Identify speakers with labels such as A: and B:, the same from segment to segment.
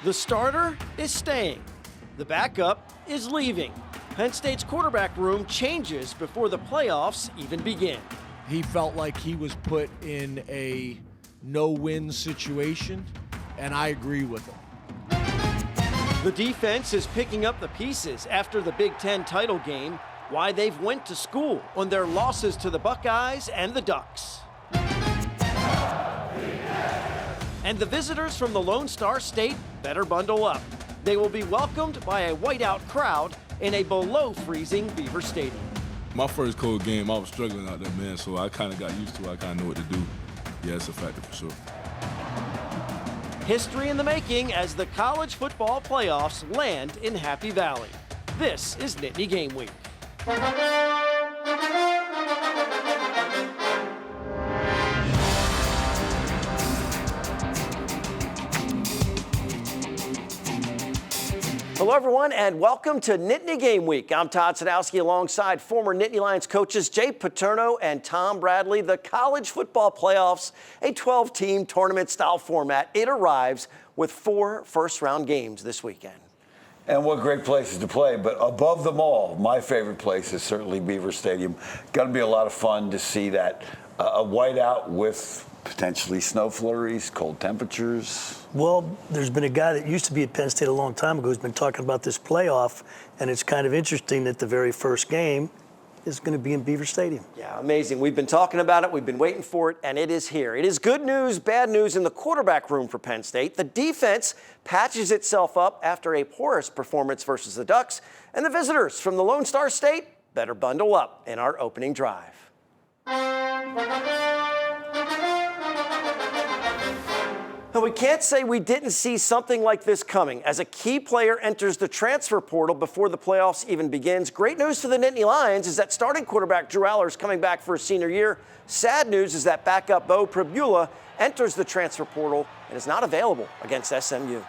A: The starter is staying. The backup is leaving. Penn State's quarterback room changes before the playoffs even begin.
B: He felt like he was put in a no-win situation, and I agree with him.
A: The defense is picking up the pieces after the Big Ten title game, why they've went to school on their losses to the Buckeyes and the Ducks. And the visitors from the Lone Star State better bundle up. They will be welcomed by a whiteout crowd in a below-freezing Beaver Stadium.
C: My first cold game, I was struggling out there, man, so I kind of got used to it. I kind of know what to do. Yeah, it's a factor for sure.
A: History in the making as the college football playoffs land in Happy Valley. This is Nittany Game Week. Hello, everyone, and welcome to Nittany Game Week. I'm Todd Sadowski alongside former Nittany Lions coaches Jay Paterno and Tom Bradley. The college football playoffs, a 12-team tournament-style format. It arrives with 4 first-round games this weekend.
D: And what great places to play. But above them all, my favorite place is certainly Beaver Stadium. Going to be a lot of fun to see that. A whiteout with potentially snow flurries, cold temperatures.
E: Well, there's been a guy that used to be at Penn State a long time ago who's been talking about this playoff, and it's kind of interesting that the very first game is going to be in Beaver Stadium.
A: Yeah, amazing. We've been talking about it. We've been waiting for it, and it is here. It is good news, bad news in the quarterback room for Penn State. The defense patches itself up after a porous performance versus the Ducks, and the visitors from the Lone Star State better bundle up in our opening drive. Now, we can't say we didn't see something like this coming as a key player enters the transfer portal before the playoffs even begins. Great news for the Nittany Lions is that starting quarterback Drew Aller is coming back for his senior year. Sad news is that backup Bo Pribula enters the transfer portal and is not available against SMU.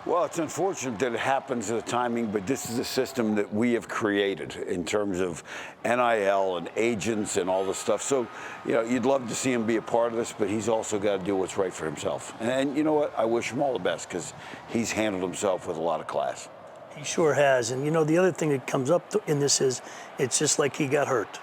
D: Well, it's unfortunate that it happens at a timing, but this is a system that we have created in terms of NIL and agents and all this stuff. So, you know, you'd love to see him be a part of this, but he's also got to do what's right for himself. And you know what? I wish him all the best because he's handled himself with a lot of class.
E: He sure has. And, you know, the other thing that comes up in this is it's just like he got hurt.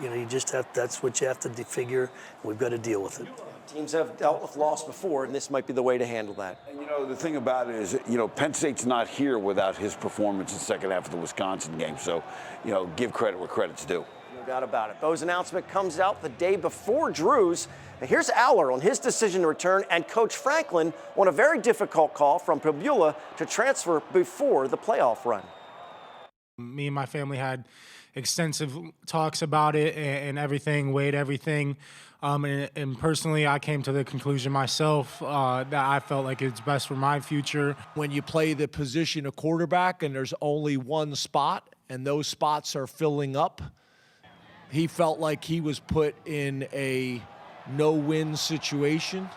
E: You know, you just have, that's what you have to figure, and we've got to deal with it.
A: Teams have dealt with loss before, and this might be the way to handle that.
D: And, you know, the thing about it is, you know, Penn State's not here without his performance in the second half of the Wisconsin game. So, you know, give credit where credit's due.
A: No doubt about it. Bo's announcement comes out the day before Drew's. And here's Aller on his decision to return, and Coach Franklin on a very difficult call from Pribula to transfer before the playoff run.
F: Me and my family had extensive talks about it and everything, weighed everything. And personally, I came to the conclusion myself that I felt like it's best for my future.
B: When you play the position of quarterback and there's only one spot and those spots are filling up, he felt like he was put in a no-win situation,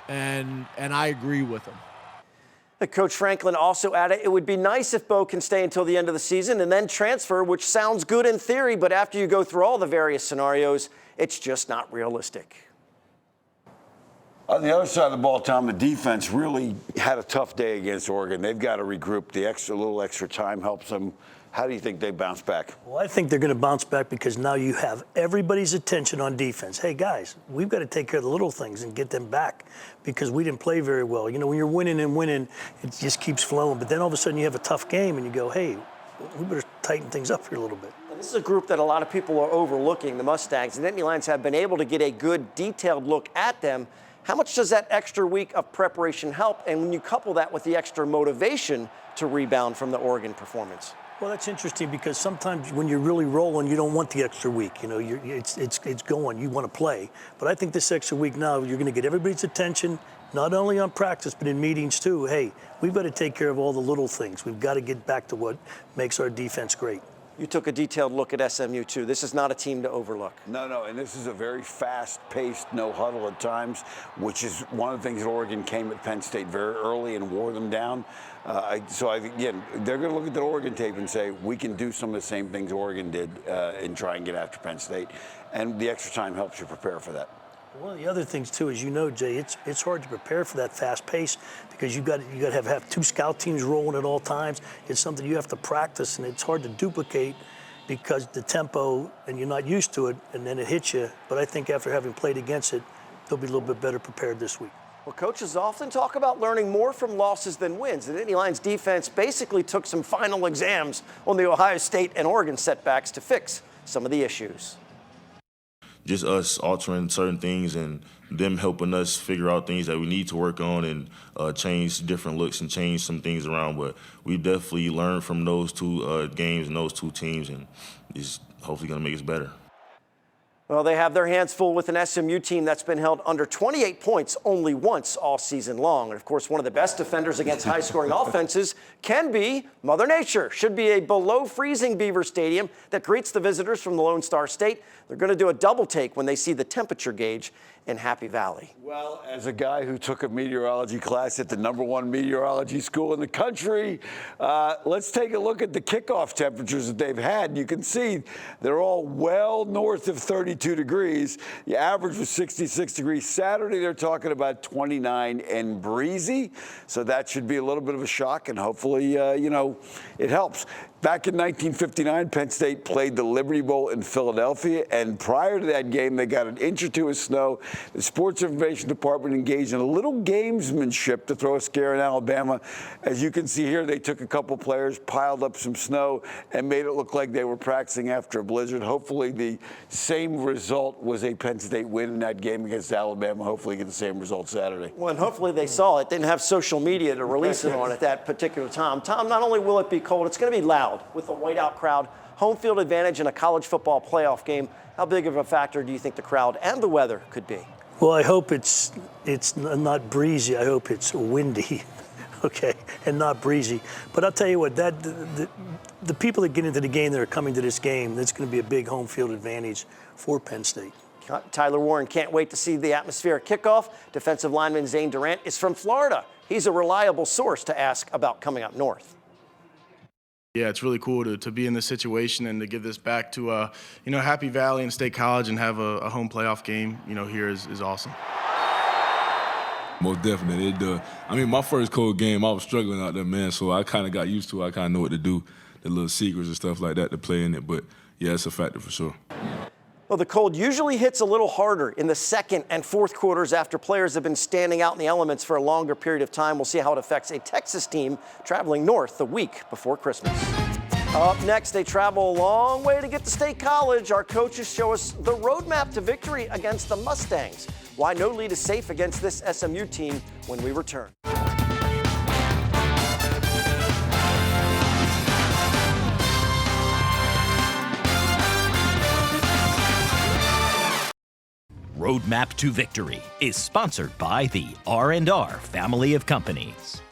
B: and I agree with him.
A: Coach Franklin also added, it would be nice if Bo can stay until the end of the season and then transfer, which sounds good in theory, but after you go through all the various scenarios, it's just not realistic.
D: On the other side of the ball, Tom, the defense really had a tough day against Oregon. They've got to regroup. The little extra time helps them. How do you think they bounce back?
E: Well, I think they're going to bounce back because now you have everybody's attention on defense. Hey, guys, we've got to take care of the little things and get them back because we didn't play very well. You know, when you're winning and winning, it just keeps flowing. But then all of a sudden you have a tough game and you go, hey, we better tighten things up here a little bit.
A: This is a group that a lot of people are overlooking, the Mustangs. The Nittany Lions have been able to get a good, detailed look at them. How much does that extra week of preparation help? And when you couple that with the extra motivation to rebound from the Oregon performance?
E: Well, that's interesting because sometimes when you're really rolling, you don't want the extra week. You know, it's going. You want to play. But I think this extra week now, you're going to get everybody's attention, not only on practice, but in meetings too. Hey, we've got to take care of all the little things. We've got to get back to what makes our defense great.
A: You took a detailed look at SMU, too. This is not a team to overlook.
D: No, and this is a very fast-paced, no huddle at times, which is one of the things that Oregon came at Penn State very early and wore them down. Again, they're going to look at the Oregon tape and say, we can do some of the same things Oregon did and try and get after Penn State. And the extra time helps you prepare for that.
E: One of the other things too is, Jay, it's hard to prepare for that fast pace because you got to have two scout teams rolling at all times. It's something you have to practice, and it's hard to duplicate because the tempo, and you're not used to it, and then it hits you. But I think after having played against it, they'll be a little bit better prepared this week.
A: Well, coaches often talk about learning more from losses than wins. The Nittany Lions defense basically took some final exams on the Ohio State and Oregon setbacks to fix some of the issues.
G: Just us altering certain things and them helping us figure out things that we need to work on and change different looks and change some things around. But we definitely learned from those two games and those two teams, and it's hopefully going to make us better.
A: Well, they have their hands full with an SMU team that's been held under 28 points only once all season long. And, of course, one of the best defenders against high-scoring offenses can be Mother Nature. Should be a below-freezing Beaver Stadium that greets the visitors from the Lone Star State. They're going to do a double take when they see the temperature gauge in Happy Valley.
D: Well, as a guy who took a meteorology class at the #1 meteorology school in the country, let's take a look at the kickoff temperatures that they've had. You can see they're all well north of 32 degrees. The average was 66 degrees. Saturday, they're talking about 29 and breezy. So that should be a little bit of a shock, and hopefully, it helps. Back in 1959, Penn State played the Liberty Bowl in Philadelphia, and prior to that game, they got an inch or two of snow. The Sports Information Department engaged in a little gamesmanship to throw a scare in Alabama. As you can see here, they took a couple players, piled up some snow, and made it look like they were practicing after a blizzard. Hopefully, the same result was a Penn State win in that game against Alabama. Hopefully, get the same result Saturday.
A: Well, and hopefully they saw it. Didn't have social media to release it on at that particular time. Tom, not only will it be cold, it's going to be loud with a whiteout crowd. Home field advantage in a college football playoff game. How big of a factor do you think the crowd and the weather could be?
E: Well, I hope it's not breezy. I hope it's windy, okay, and not breezy. But I'll tell you what, the people that get into the game that are coming to this game, that's going to be a big home field advantage for Penn State.
A: Tyler Warren can't wait to see the atmosphere at kickoff. Defensive lineman Zane Durant is from Florida. He's a reliable source to ask about coming up north.
H: Yeah, it's really cool to be in this situation and to give this back to, Happy Valley and State College and have a home playoff game, here is awesome.
C: Most definitely. My first cold game, I was struggling out there, man, so I kind of got used to it. I kind of know what to do, the little secrets and stuff like that to play in it. But, yeah, it's a factor for sure.
A: Well, the cold usually hits a little harder in the second and fourth quarters after players have been standing out in the elements for a longer period of time. We'll see how it affects a Texas team traveling north the week before Christmas. Up next, they travel a long way to get to State College. Our coaches show us the roadmap to victory against the Mustangs. Why no lead is safe against this SMU team when we return.
I: Roadmap to Victory is sponsored by the R&R family of companies.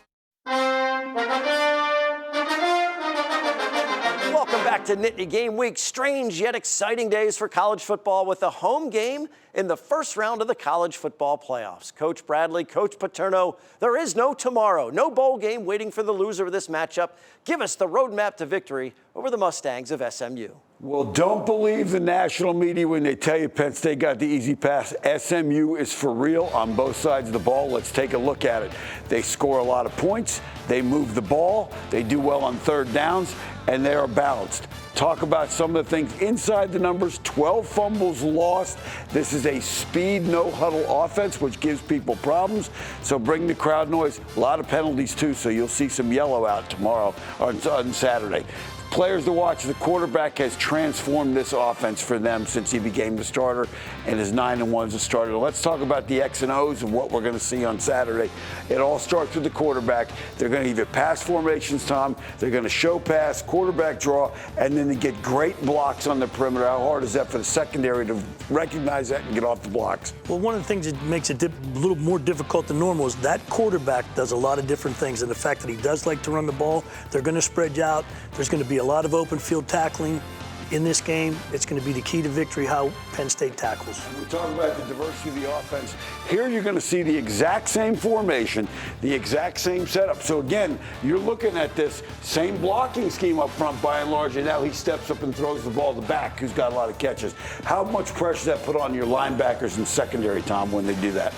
A: Welcome back to Nittany Game Week. Strange yet exciting days for college football with a home game in the first round of the college football playoffs. Coach Bradley, Coach Paterno, there is no tomorrow, no bowl game waiting for the loser of this matchup. Give us the roadmap to victory over the Mustangs of SMU.
D: Well, don't believe the national media when they tell you Penn State got the easy pass. SMU is for real on both sides of the ball. Let's take a look at it. They score a lot of points. They move the ball. They do well on third downs, and they are balanced. Talk about some of the things inside the numbers. 12 fumbles lost. This is a speed, no-huddle offense, which gives people problems. So bring the crowd noise. A lot of penalties, too, so you'll see some yellow out tomorrow on Saturday. Players to watch, the quarterback has transformed this offense for them since he became the starter and is 9-1 as a starter. Let's talk about the X and O's and what we're going to see on Saturday. It all starts with the quarterback. They're going to either pass formations, Tom, they're going to show pass, quarterback draw, and then they get great blocks on the perimeter. How hard is that for the secondary to recognize that and get off the blocks?
E: Well, one of the things that makes it a little more difficult than normal is that quarterback does a lot of different things, and the fact that he does like to run the ball, they're going to spread you out. There's going to be a lot of open field tackling. in this game. It's going to be the key to victory, how Penn State tackles.
D: We talk about the diversity of the offense. Here you're going to see the exact same formation, the exact same setup. So again, you're looking at this same blocking scheme up front by and large, and now he steps up and throws the ball to the back, who's got a lot of catches. How much pressure does that put on your linebackers and secondary, Tom, when they do that?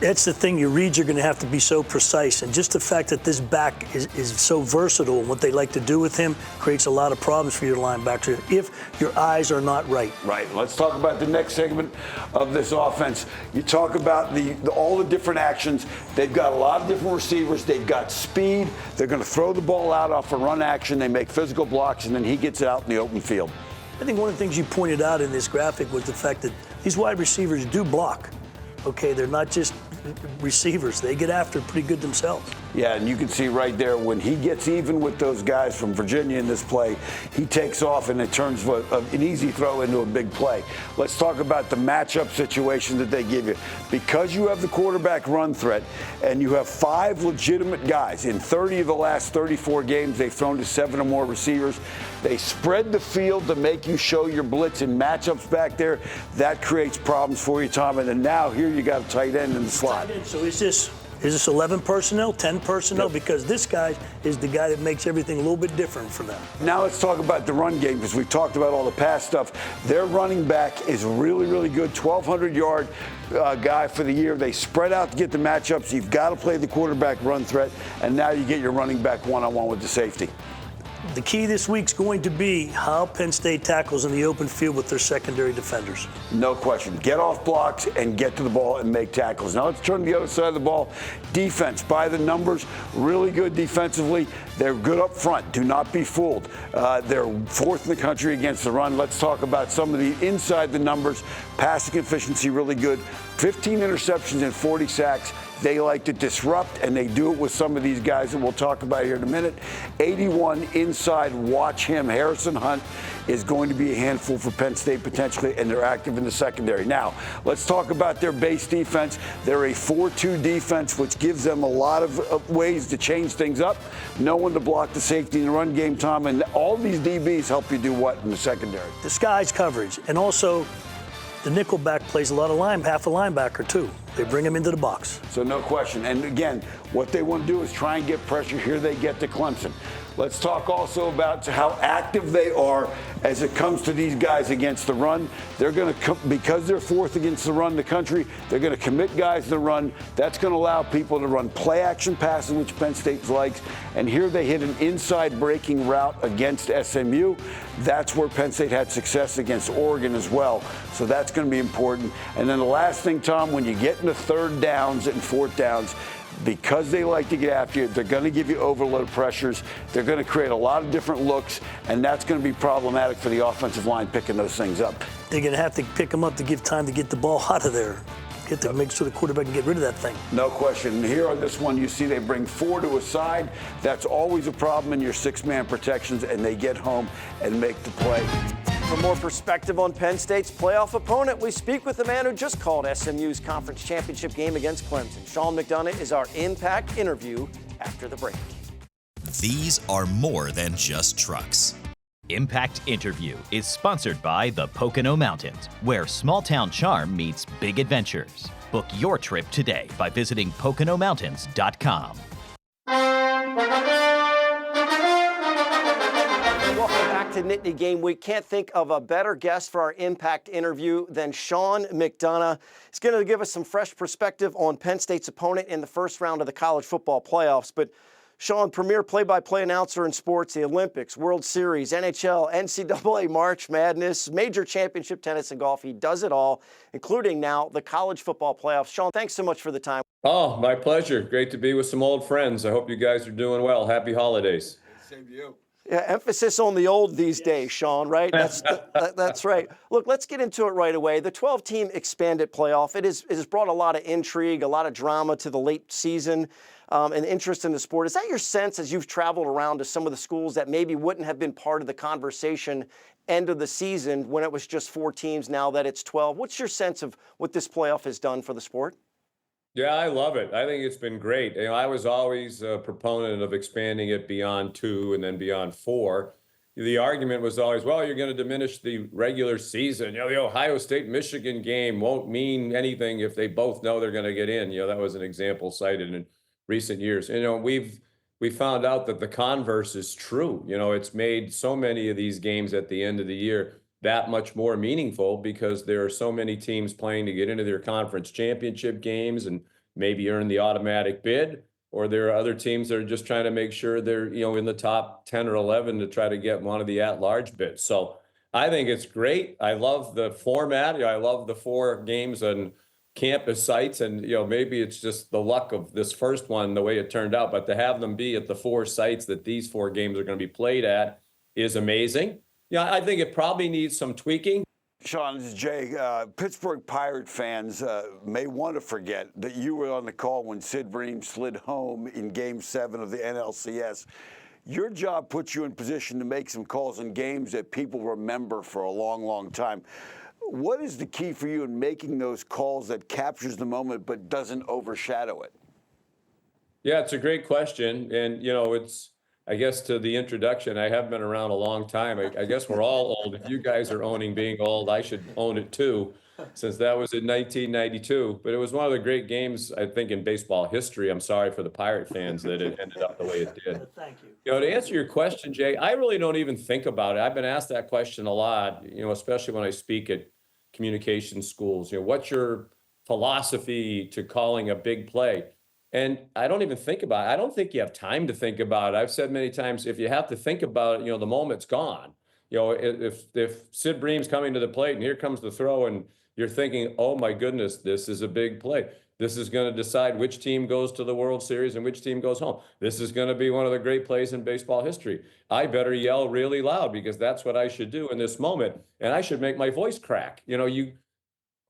E: That's the thing. Your reads are going to have to be so precise, and just the fact that this back is so versatile and what they like to do with him creates a lot of problems for your linebacker if your eyes are not right.
D: Right. Let's talk about the next segment of this offense. You talk about all the different actions. They've got a lot of different receivers. They've got speed. They're going to throw the ball out off a run action. They make physical blocks, and then he gets it out in the open field.
E: I think one of the things you pointed out in this graphic was the fact that these wide receivers do block. Okay, they're not just receivers. They get after it pretty good themselves.
D: Yeah, and you can see right there when he gets even with those guys from Virginia in this play, he takes off and it turns an easy throw into a big play. Let's talk about the matchup situation that they give you. Because you have the quarterback run threat and you have 5 legitimate guys, in 30 of the last 34 games, they've thrown to 7 or more receivers. They spread the field to make you show your blitz and matchups back there. That creates problems for you, Tom. And then now here you got a tight end in the slot.
E: So is this 11 personnel, 10 personnel? Yep. Because this guy is the guy that makes everything a little bit different for them.
D: Now let's talk about the run game, because we've talked about all the pass stuff. Their running back is really, really good, 1,200-yard guy for the year. They spread out to get the matchups. You've got to play the quarterback run threat, and now you get your running back one-on-one with the safety.
E: The key this week's going to be how Penn State tackles in the open field with their secondary defenders.
D: No question. Get off blocks and get to the ball and make tackles. Now let's turn to the other side of the ball. Defense, by the numbers, really good defensively. They're good up front. Do not be fooled. They're 4th in the country against the run. Let's talk about some of the inside the numbers. Passing efficiency, really good. 15 interceptions and 40 sacks. They like to disrupt, and they do it with some of these guys that we'll talk about here in a minute. 81 inside, watch him. Harrison Hunt is going to be a handful for Penn State potentially, and they're active in the secondary. Now, let's talk about their base defense. They're a 4-2 defense, which gives them a lot of ways to change things up. No one to block the safety in the run game, Tom, and all these DBs help you do what in the secondary?
E: Disguise coverage, and also the nickelback plays a lot of half a linebacker too. They bring him into the box.
D: So no question. And again, what they want to do is try and get pressure. Here they get to Clemson. Let's talk also about how active they are as it comes to these guys against the run. They're going to, because they're 4th against the run in the country, they're going to commit guys to the run. That's going to allow people to run play action passes, which Penn State likes. And here they hit an inside breaking route against SMU. That's where Penn State had success against Oregon as well. So that's going to be important. And then the last thing, Tom, when you get into 3rd downs and 4th downs, because they like to get after you, they're going to give you overload pressures. They're going to create a lot of different looks, and that's going to be problematic for the offensive line picking those things up.
E: They're going to have to pick them up to give time to get the ball out of there. Make sure the quarterback can get rid of that thing.
D: No question. And here on this one, you see they bring 4 to a side. That's always a problem in your 6-man protections, and they get home and make the play.
A: For more perspective on Penn State's playoff opponent, we speak with the man who just called SMU's conference championship game against Clemson. Sean McDonough is our Impact interview after the break.
I: These are more than just trucks. Impact Interview is sponsored by the Pocono Mountains, where small-town charm meets big adventures. Book your trip today by visiting PoconoMountains.com.
A: Welcome back to Nittany Game Week. Can't think of a better guest for our Impact interview than Sean McDonough. He's going to give us some fresh perspective on Penn State's opponent in the first round of the college football playoffs. But Sean, premier play-by-play announcer in sports, the Olympics, World Series, NHL, NCAA, March Madness, major championship tennis and golf. He does it all, including now the college football playoffs. Sean, thanks so much for the time.
J: Oh, my pleasure. Great to be with some old friends. I hope you guys are doing well. Happy holidays.
D: Same to you.
A: Yeah, emphasis on the old these days, Sean, right? That's right. Look, let's get into it right away. The 12-team expanded playoff, it has brought a lot of intrigue, a lot of drama to the late season. And interest in the sport. Is that your sense as you've traveled around to some of the schools that maybe wouldn't have been part of the conversation end of the season when it was just 4 teams, now that it's 12? What's your sense of what this playoff has done for the sport?
J: Yeah, I love it. I think it's been great. I was always a proponent of expanding it beyond 2 and then beyond 4. the argument was always, well, you're going to diminish the regular season. You know, the Ohio State-Michigan game won't mean anything if they both know they're going to get in. You know, that was an example cited in recent years. You know, we found out that the converse is true. You know, it's made so many of these games at the end of the year that much more meaningful because there are so many teams playing to get into their conference championship games and maybe earn the automatic bid. Or there are other teams that are just trying to make sure they're, you know, in the top 10 or 11 to try to get one of the at-large bids. So I think it's great. I love the format. I love the 4 games on campus sites. And, you know, maybe it's just the luck of this first one, the way it turned out. But to have them be at the 4 sites that these 4 games are going to be played at is amazing. Yeah, I think it probably needs some tweaking.
D: Sean, this is Jay. Pittsburgh Pirate fans may want to forget that you were on the call when Sid Bream slid home in Game 7 of the NLCS. Your job puts you in position to make some calls in games that people remember for a long, long time. What is the key for you in making those calls that captures the moment but doesn't overshadow it?
J: Yeah, it's a great question. And, you know, it's, I guess to the introduction, I have been around a long time. I guess we're all old. If you guys are owning being old, I should own it too, since that was in 1992. But it was one of the great games, I think, in baseball history. I'm sorry for the Pirate fans that it ended up the way it did.
E: Thank you.
J: You know, to answer your question, Jay, I really don't even think about it. I've been asked that question a lot, you know, especially when I speak at communication schools. You know, what's your philosophy to calling a big play? And I don't even think about it. I don't think you have time to think about it. I've said many times, if you have to think about it, you know, the moment's gone. You know, if Sid Bream's coming to the plate and here comes the throw and you're thinking, oh my goodness, this is a big play. This is going to decide which team goes to the World Series and which team goes home. This is going to be one of the great plays in baseball history. I better yell really loud because that's what I should do in this moment. And I should make my voice crack. You know, you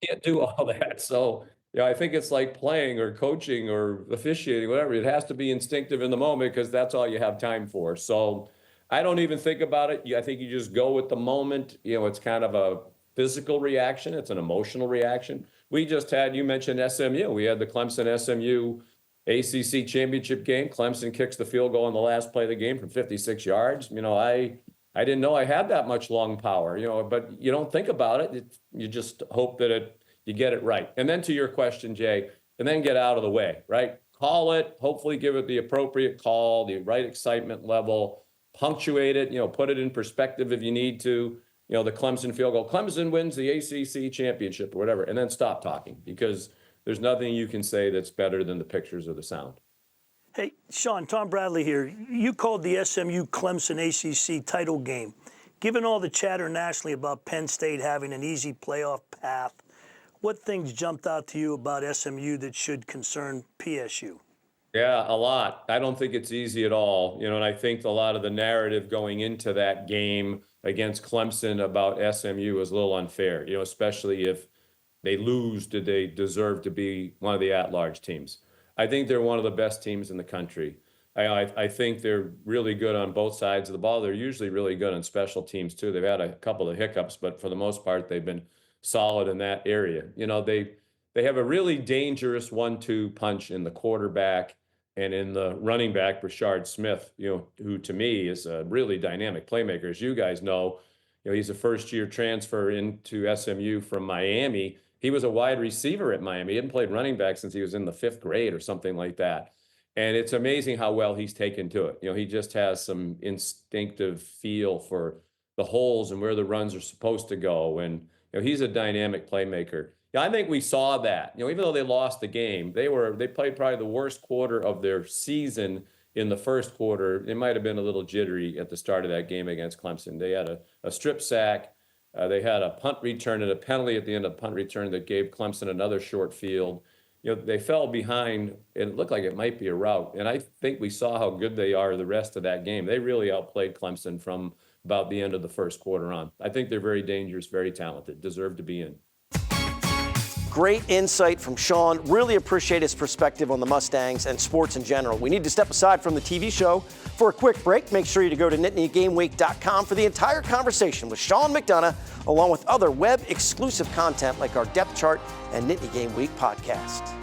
J: can't do all that. So, yeah, I think it's like playing or coaching or officiating, whatever. It has to be instinctive in the moment because that's all you have time for. So I don't even think about it. I think you just go with the moment. You know, it's kind of a physical reaction. It's an emotional reaction. We just had, you mentioned SMU. We had the Clemson-SMU ACC championship game. Clemson kicks the field goal in the last play of the game from 56 yards. You know, I didn't know I had that much lung power, you know, but you don't think about it. You just hope that you get it right. And then to your question, Jay, and then get out of the way, right? Call it, hopefully give it the appropriate call, the right excitement level, punctuate it, you know, put it in perspective if you need to, you know, the Clemson field goal. Clemson wins the ACC championship or whatever, and then stop talking because there's nothing you can say that's better than the pictures or the sound.
E: Hey, Sean, Tom Bradley here. You called the SMU Clemson ACC title game. Given all the chatter nationally about Penn State having an easy playoff path, what things jumped out to you about SMU that should concern PSU?
J: Yeah, a lot. I don't think it's easy at all. You know, and I think a lot of the narrative going into that game against Clemson about SMU is a little unfair, you know, especially if they lose, did they deserve to be one of the at-large teams? I think they're one of the best teams in the country. I think they're really good on both sides of the ball. They're usually really good on special teams too. They've had a couple of hiccups, but for the most part, they've been solid in that area. You know, they have a really dangerous 1-2 punch in the quarterback and in the running back, Rashard Smith, you know, who to me is a really dynamic playmaker. As you guys know, he's a first-year transfer into SMU from Miami. He was a wide receiver at Miami. He hadn't played running back since he was in the 5th grade or something like that. And it's amazing how well he's taken to it. You know, he just has some instinctive feel for the holes and where the runs are supposed to go. And you know, he's a dynamic playmaker. Yeah, I think we saw that. You know, even though they lost the game, they played probably the worst quarter of their season in the first quarter. It might have been a little jittery at the start of that game against Clemson. They had a strip sack. They had a punt return and a penalty at the end of the punt return that gave Clemson another short field. You know, they fell behind, and it looked like it might be a rout. And I think we saw how good they are the rest of that game. They really outplayed Clemson from about the end of the first quarter on. I think they're very dangerous, very talented, deserve to be in.
A: Great insight from Sean. Really appreciate his perspective on the Mustangs and sports in general. We need to step aside from the TV show for a quick break. Make sure you go to NittanyGameWeek.com for the entire conversation with Sean McDonough, along with other web-exclusive content like our depth chart and Nittany Game Week podcast.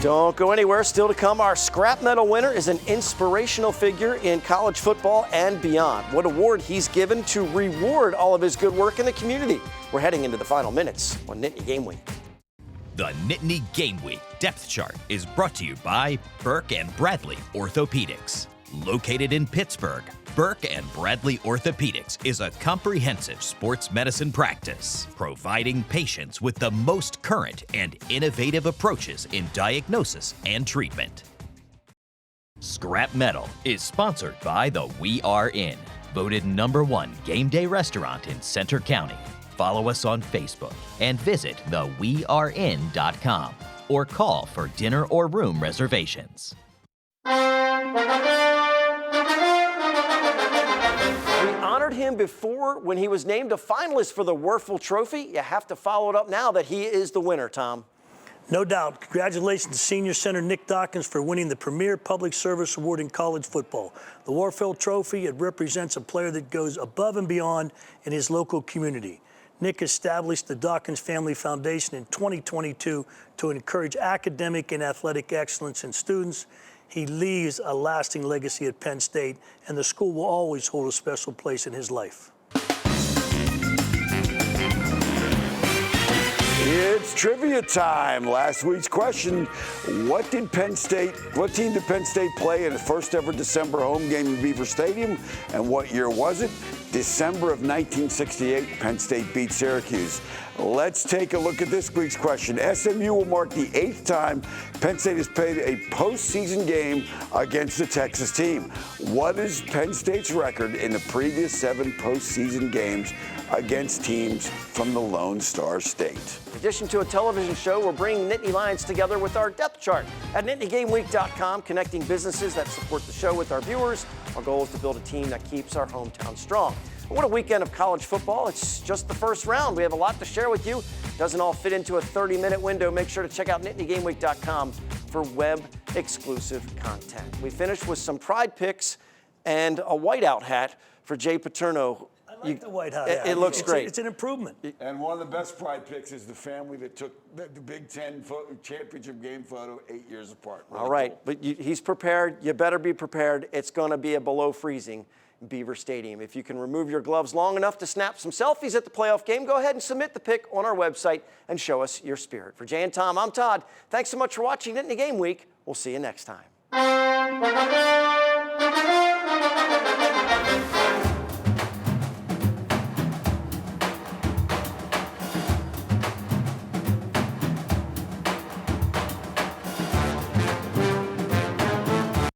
A: Don't go anywhere. Still to come, our scrap medal winner is an inspirational figure in college football and beyond. What award he's given to reward all of his good work in the community. We're heading into the final minutes on Nittany Game Week.
I: The Nittany Game Week Depth Chart is brought to you by Burke and Bradley Orthopedics. Located in Pittsburgh, Burke and Bradley Orthopedics is a comprehensive sports medicine practice, providing patients with the most current and innovative approaches in diagnosis and treatment. Scrap Metal is sponsored by the We Are Inn, voted #1 game day restaurant in Center County. Follow us on Facebook and visit thewearein.com or call for dinner or room reservations.
A: Honored him before when he was named a finalist for the Werfel Trophy. You have to follow it up now that he is the winner, Tom.
E: No doubt. Congratulations to senior center Nick Dawkins for winning the premier public service award in college football. The Werfel Trophy, it represents a player that goes above and beyond in his local community. Nick established the Dawkins Family Foundation in 2022 to encourage academic and athletic excellence in students. He leaves a lasting legacy at Penn State, and the school will always hold a special place in his life.
D: It's trivia time. Last week's question, what team did Penn State play in its first ever December home game in Beaver Stadium, and what year was it? December of 1968, Penn State beat Syracuse. Let's take a look at this week's question. SMU will mark the 8th time Penn State has played a postseason game against the Texas team. What is Penn State's record in the previous 7 postseason games against teams from the Lone Star State?
A: In addition to a television show, we're bringing Nittany Lions together with our depth chart at NittanyGameWeek.com, connecting businesses that support the show with our viewers. Our goal is to build a team that keeps our hometown strong. What a weekend of college football. It's just the first round. We have a lot to share with you. Doesn't all fit into a 30-minute window. Make sure to check out NittanyGameWeek.com for web-exclusive content. We finished with some pride picks and a whiteout hat for Jay Paterno.
E: I like the white hat.
A: It looks great.
E: It's an improvement.
D: And one of the best pride picks is the family that took the Big Ten championship game photo 8 years apart. Really
A: all right,
D: cool.
A: but he's prepared. You better be prepared. It's going to be a below freezing Beaver Stadium. If you can remove your gloves long enough to snap some selfies at the playoff game, go ahead and submit the pic on our website and show us your spirit. For Jay and Tom, I'm Todd. Thanks so much for watching Nittany Game Week. We'll see you next time.